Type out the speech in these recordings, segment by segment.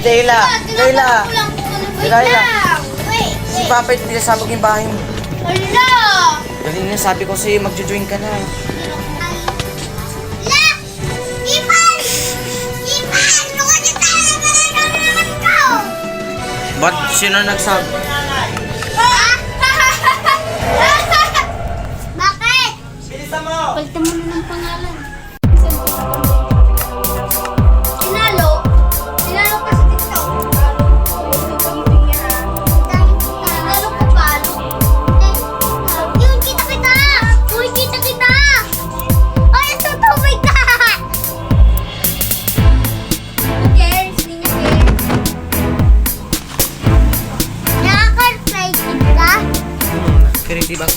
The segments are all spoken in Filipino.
Layla! Layla! Layla! Wait. Si Papa ito pinasabog yung bahay mo. Hala! Kanina sabi ko sa'yo, magjo-join ka na. La! Ipan! Ipan! Lukan niya tayo! Marami naman ko! Ba't sino nagsabi? Bakit? Bilisan mo! Palitan mo na ng pangalan. Sinalo? Sinalo ka sa TikTok? Sinalo ko palo? Yun, kita-kita! Uy, kita-kita! Ay, tutubig ka! Who cares? Hindi niya cares. Nakaka-excited ka? Creative ba?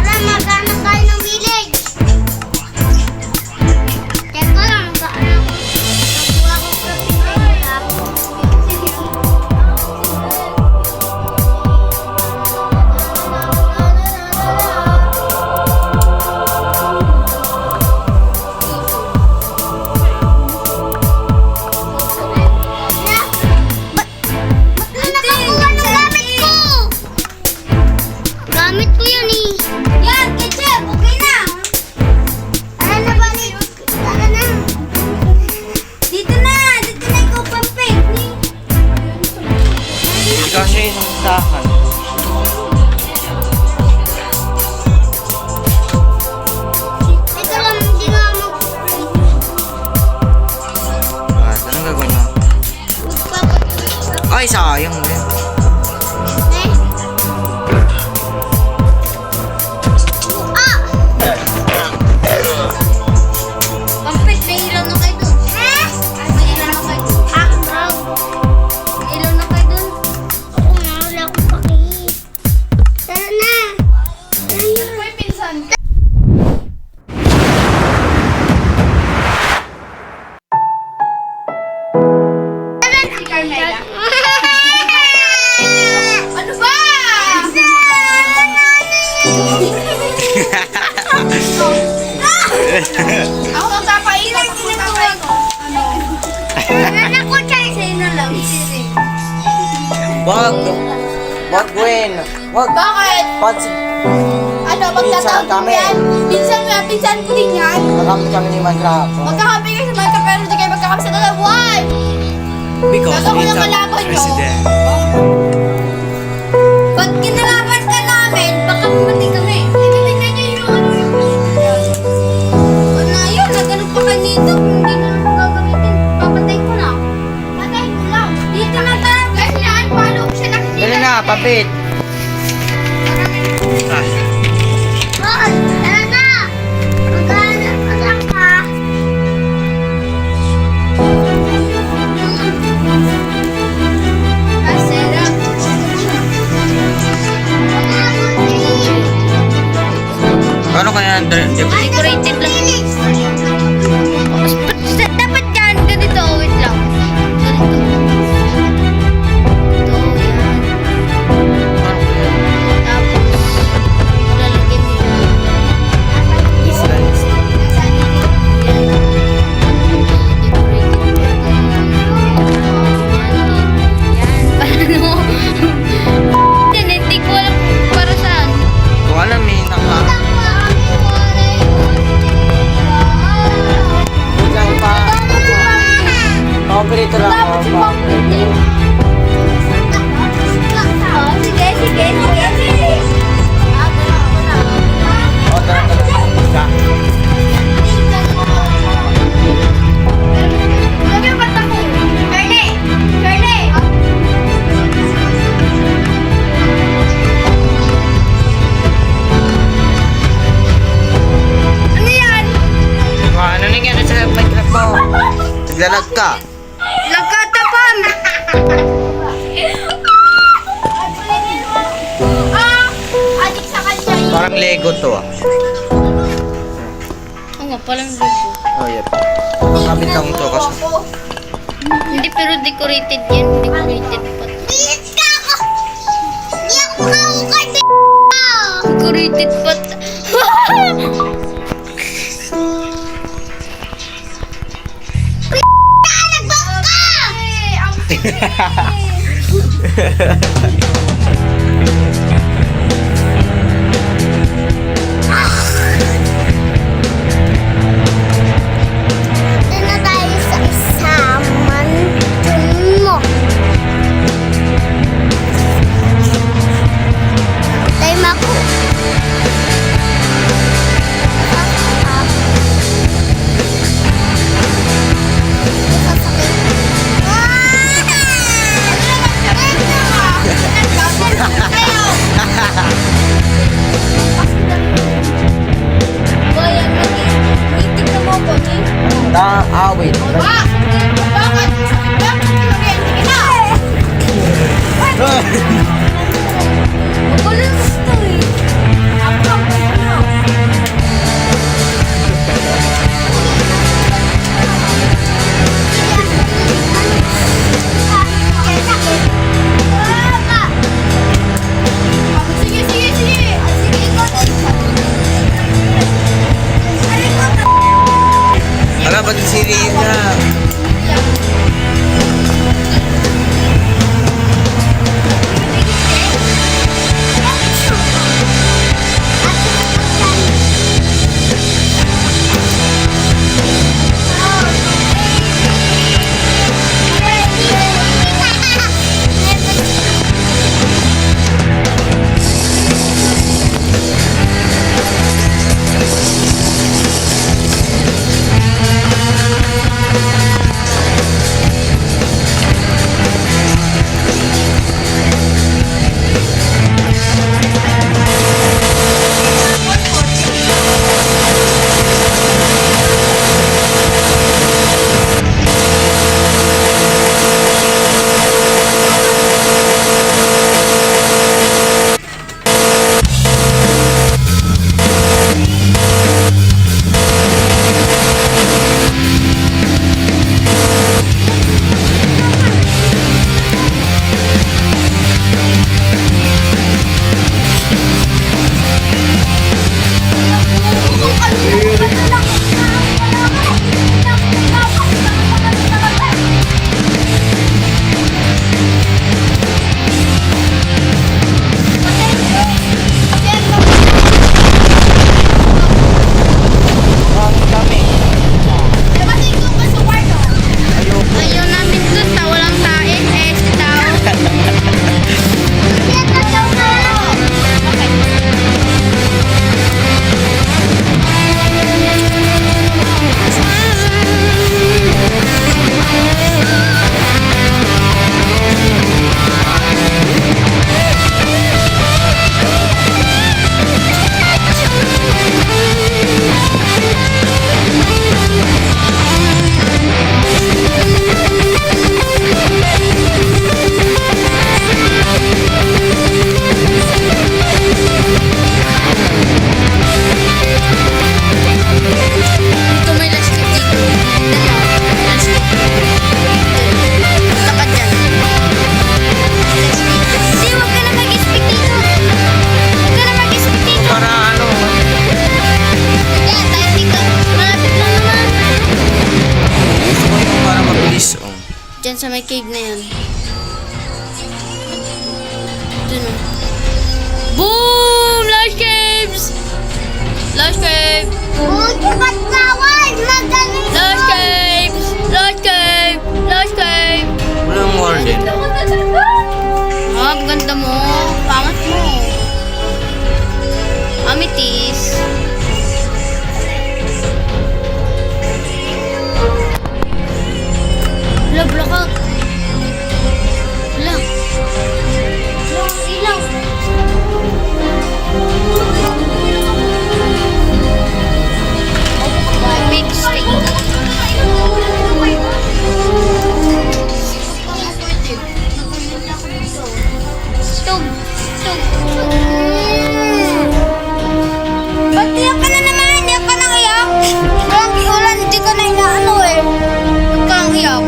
Tara, maghanap tayo ng village. Teka lang, maghanap ako. Nakuha ko sa gamit ko yan eh. Yan, ketchup. Okay na. Tara na, balik. Tara na. Dito na. Dito na ikaw pampit. Hindi kasi yung tahan. Ito lang, hindi nga mag-spray. Anong gagawin mo? Ay, sayang din. Pampit, may ilaw na kayo dun. May ilaw na kayo dun. May ilaw na kayo dun. Ako nga, wala akong paki. Tara na. Tara na. May pinsan. Si Carmela. Ano ba? Ako ang tapain. Ako ang tapain ko. Ano ko tayo? Sa'yo na lang. Wag! Wag, Gwen! Wag! Bakit? Ba't si... Ano, magtatawag mo yan? Pinsan ko din yan. Makamit kami ni Minecraft. Magkakampi kayo sa Minecraft pero hindi kayo magkakampi sa dalawa. Why? Because Gagawin he's ang a kalaban nyo. president. Pag kinalaban ka namin, baka mamatay kami. Tingnan niyo yung ano yung... Na yun, naganap pa kayo nito. Hindi na ako gagamitin. Papatay ko na. Patay ko lang. Dito na tayo. Kasi na-unfollow ko siya nakikita. Dali na, papit! Ah. Mahal, tara na! Maghanap ka lang ka. Masarap. Paano kaya Decorated lang. Dapat yan, ganito. Wait lang. Ganito. Ito, yan. Tapos, lalagyan dito. Hindi ko alam para saan. Kung alam eh, lang pa. Operator ako. Sige. O, tara. Ano yan? Ano nangyari sa Minecraft mo? Naglalag ka. Nagkatapang! Adik sa kanya yun. Parang Lego to ah. Oo nga, palang logo. Oh, yep. Makakabit lang to kasi. Hindi, pero decorated yan. Decorated pa. Bilis ka ako! Di ako kawukay, Decorated pa. Nagbawa Doon na tayo sa isaman mo. Time ako. Awit. Wala ba si Rina? Ayaw namin dun sa walang tain. Si tao. Dito may lastik dito. Lastik. Lakad dyan. Hindi, huwag ka na mag-speak dito. Huwag ka na mag-speak dito. Para ano? Yan, tayo dito. Malapit lang naman. Gusto ko yung para mabilis. Oh. Dyan sa may cave na yan. Dun o. Boom! Large caves! Large cave! Huwag ka patlawan. Magaling. Large caves! Large cave! Large cave! Walang more din. Ah, ang ganda mo. Pangat mo. Amethyst. Hala, blackout. Hala. Ilaw. Big stick. Tug. Tug. Ba't iyak ka na naman? Iyak ka nang iyak? Walang iulan, hindi ka na inaano eh. Huwag kang iyak.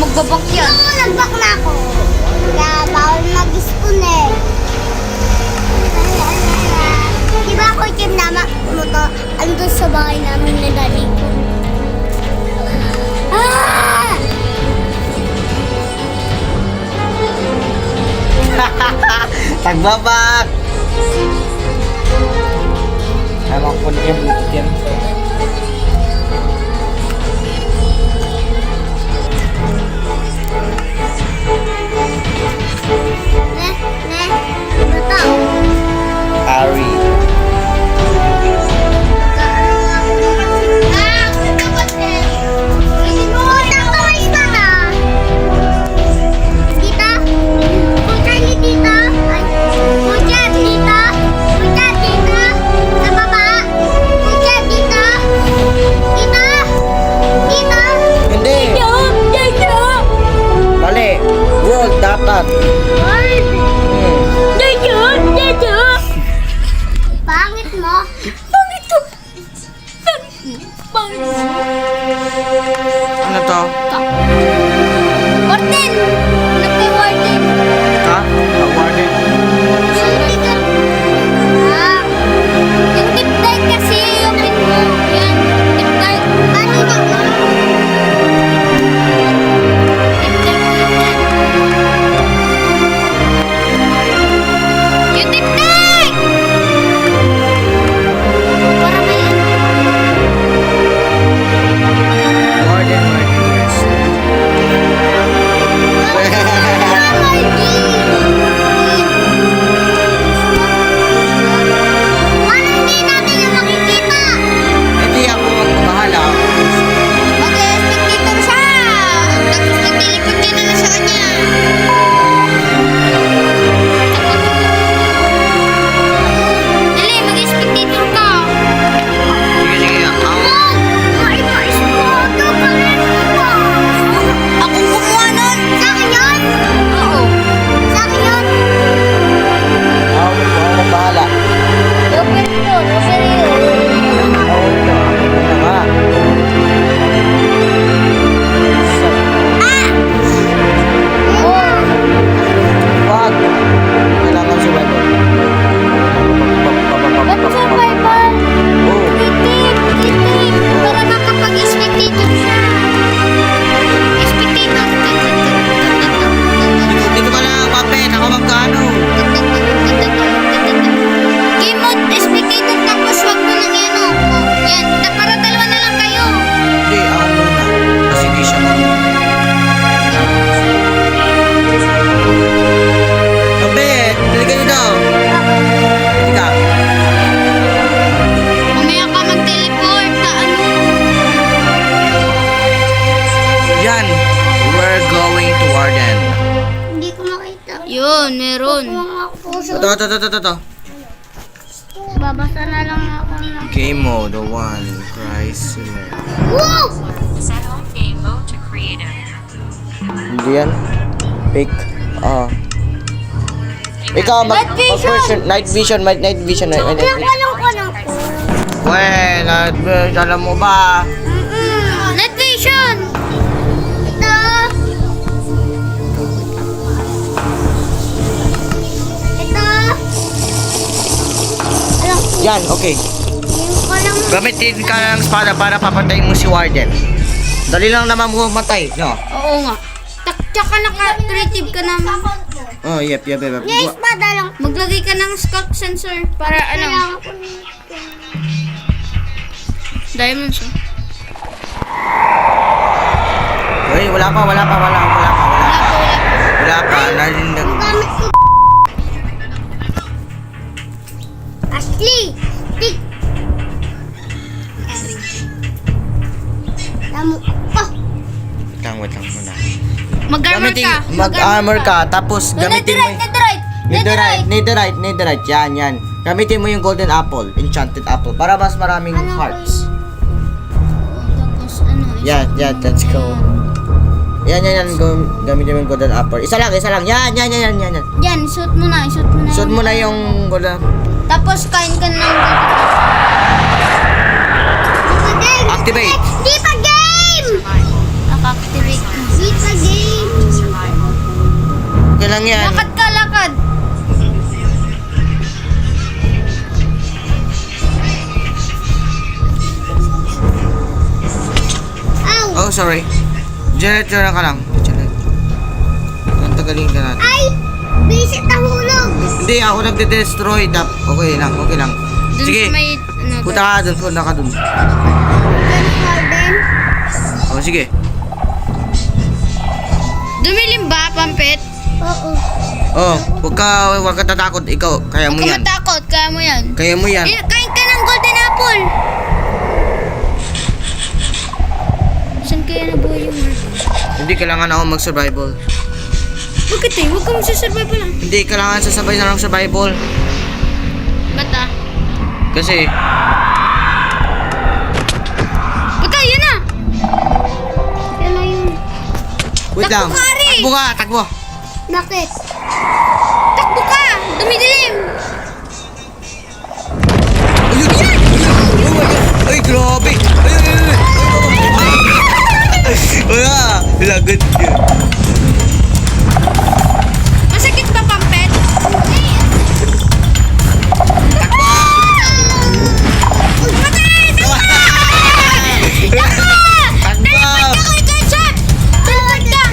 magbabak yan. Oo, nagbak na ako. Kaya bawal mag-spoon eh. Diba ako yung motor? Andun sa bahay namin na dali ko. Ah! Tagbabak! Ewan ko na yung bukit yan. Ano to? Ari. Hindi. Mali. World dapat. Pangit mo? Ano to? Warden! Hanap kay Warden. Ha? Awarded. Ah, yung deep dive kasi yung pin mo. Yan, deep dive. Ano na mo? Deep dive mo yan. Yung deep dive! Para may Awarded. Yes. Parang hindi natin yung makikita. Hindi ako magbahala. Mag-spectator siya. Tapos nagtilipod ka na lang sa kanya. Dali, mag-spectator ka. Sige, sige. Ako. Akong kumuha nun. Sa akin yun? Oo. Sa akin yun? Ako magbahala. Open to, seryo. Ako ito. Ako na nga. Wag. Kailangan survival. Ba't survival? Oh. Titik. Para makapag-spectator siya. Spectator. Dito ka na, Papet. Ako magkano? Game mode, spectator, tapos wag mo nang yan o. Yan, para dalawa na lang kayo. Hindi, ako muna. Kasi di siya marunong. Papet, talaga nyo daw. Hindi ka. Mamaya ka mag-teleport na ano. Yan. We're going to Arden. Hindi ko makita. Yun, meron. Mga puso. Ito. Babasa na lang ako ng... Game mode, the one. Chrysler. Wow! Set home game mode to creative. Hindi yan. Pick. Ikaw, night vision. Alam ko lang. Well, alam mo ba? Night vision! Ito. Ito. Alam ko. Yan, okay. Yung ko lang. Gamitin ka ng espada para papatayin mo si Warden. Dali lang naman mo matay, no? Oo nga. Tsaka naka-creative ka naman. Oh, yep. Yung espada lang. Maglagay ka ng scope sensor para ano, Kailangan ko diamonds oh. Uy, wala pa. Wala pa. Wala pa, nalindag. Ang gamit ko. Ashley! Tik! Tamo. Oh! Wait lang muna. Mag-armor ka. Mag-armor ka, tapos gamitin mo Netherite. Netherite. Yan. Gamitin mo yung golden apple, enchanted apple, para mas maraming hearts. Tapos ano, Yan, let's go. Yan. Gamitin mo yung golden apple. Isa lang. Yan. yan, shoot mo na. Suot mo na yung golden. Tapos kain ka ng Activate. Di pa game! naka-activate. Di pa game! lang yan. Lakad ka, lakad. Ow! Oh, sorry. Diretso na ka lang. Ang tagalin ka natin. Ay! Bisit na hulog! Hindi, ako nagde-destroy. Okay lang, okay lang. Dun Sige, sa may, ano, punta ka dun, punta ka dun. Ganun garden? Oh, sige. Dumilim ba, Pampet? Oo. Oh, huwag ka tatakot. Ikaw, kaya mo Huwag ka yan. matakot, kaya mo yan. Kaya mo yan. Kain ka ng golden apple. Saan kaya nabuhay yung Marvin? Hindi kailangan ako mag-survival. Bakit eh? Huwag ka magsasurvive lang. Hindi kailangan sasabay na ng survival. Ba't ah? Kasi, Ba't ah? Yan na! Yan na yun. wait lang. Takbo ka, Ari! Takbo ka, takbo. Bakit? Takbo ka! Dumidilim! Ayun! Ay, grabe! Wala! Lagot yun. Masakit ba, Pampet? Takbo! Ako ikaw siya! Talapad ka!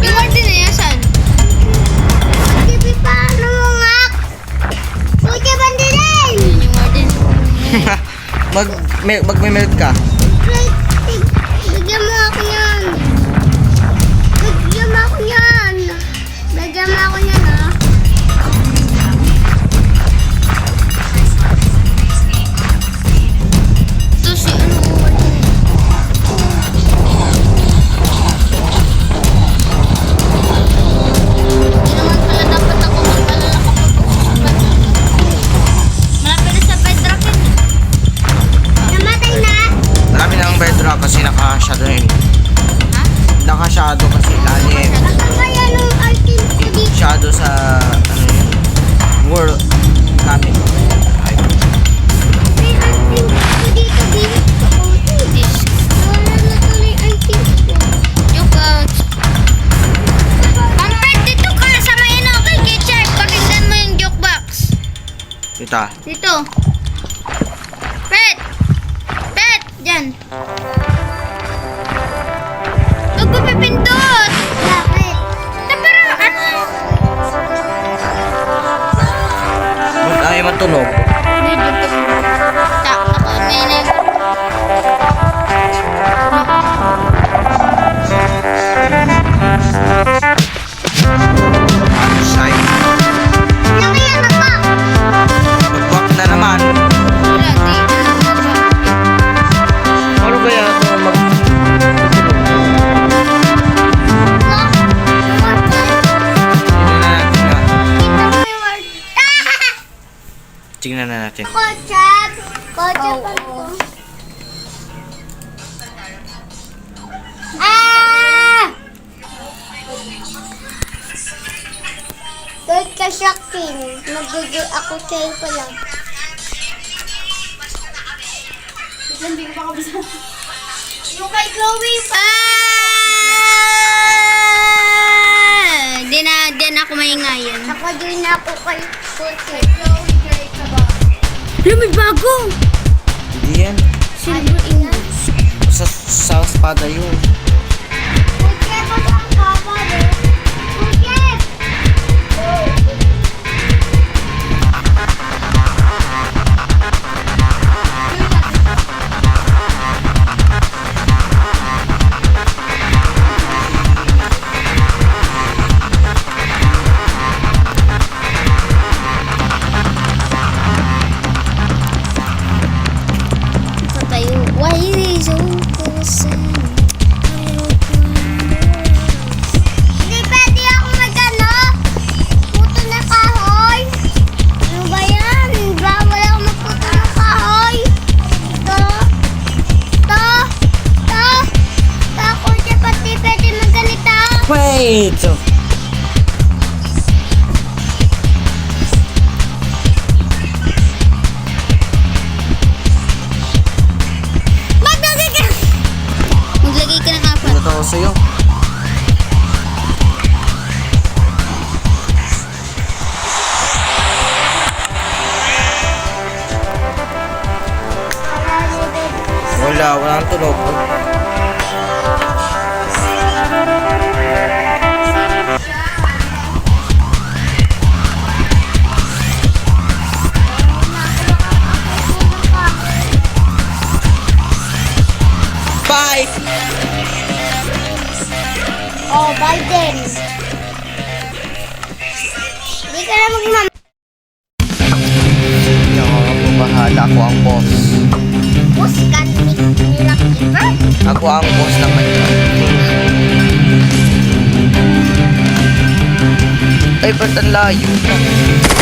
Yung Martin na yan, saan? Hindi pa lumungak! Pucha bandirin! Yun yung Martin. Mag-melt ka. Bigyan mo ako yan! Bigyan mo ako yan! Bigyan mo ako yan, ha? Ito si ano, Martin. Hindi naman pala dapat ako mag-alala kapag malapit na sa bedrock yun. Namatay na! Marami na ang bedrock kasi naka-shadow yun. Ha? Naka-shadow kasi lalim. Baka kaya nung ultim ko dito. Shadow sa, ano yun, world namin. Ay, May ultim ko dito, dito. Wala na tuloy ultim ko. Joke out. Pampet, dito ka sa may ano, kay Kitchen. Pakinggan mo yung joke box. kita. Dito. Pet! Pet! Diyan. Huwag mo pipindot! Bakit? Na parang ano? Ba't ayaw matunog? Medyo pipindot. Tak, ako, nene. Side. Laki yan ako! Mag-back na naman. Wala, di. Ano kaya ito mag... Tingnan na natin. Kochap! Kochap ako. Ah! Doon ka sa akin. Magigil ako sa'yo ko lang. Hindi ko pa kabisa. Yung kay Chloe pa! Di na ako maingayan. Ako din ako kay Koche. Alam, may bago! Hindi yan. Silver English. Sa espada yun. Koche, ba't ang kaba doon? Koche! Patayo. Why is so close? ako sa'yo. Wala nang tunog. Bye! Oh, Biden. Hindi ka na magmam... Hindi ako bahala. Ako ang boss. Boss ka nila keeper? Ako ang boss ng Minecraft. Ay, ba't ang layo?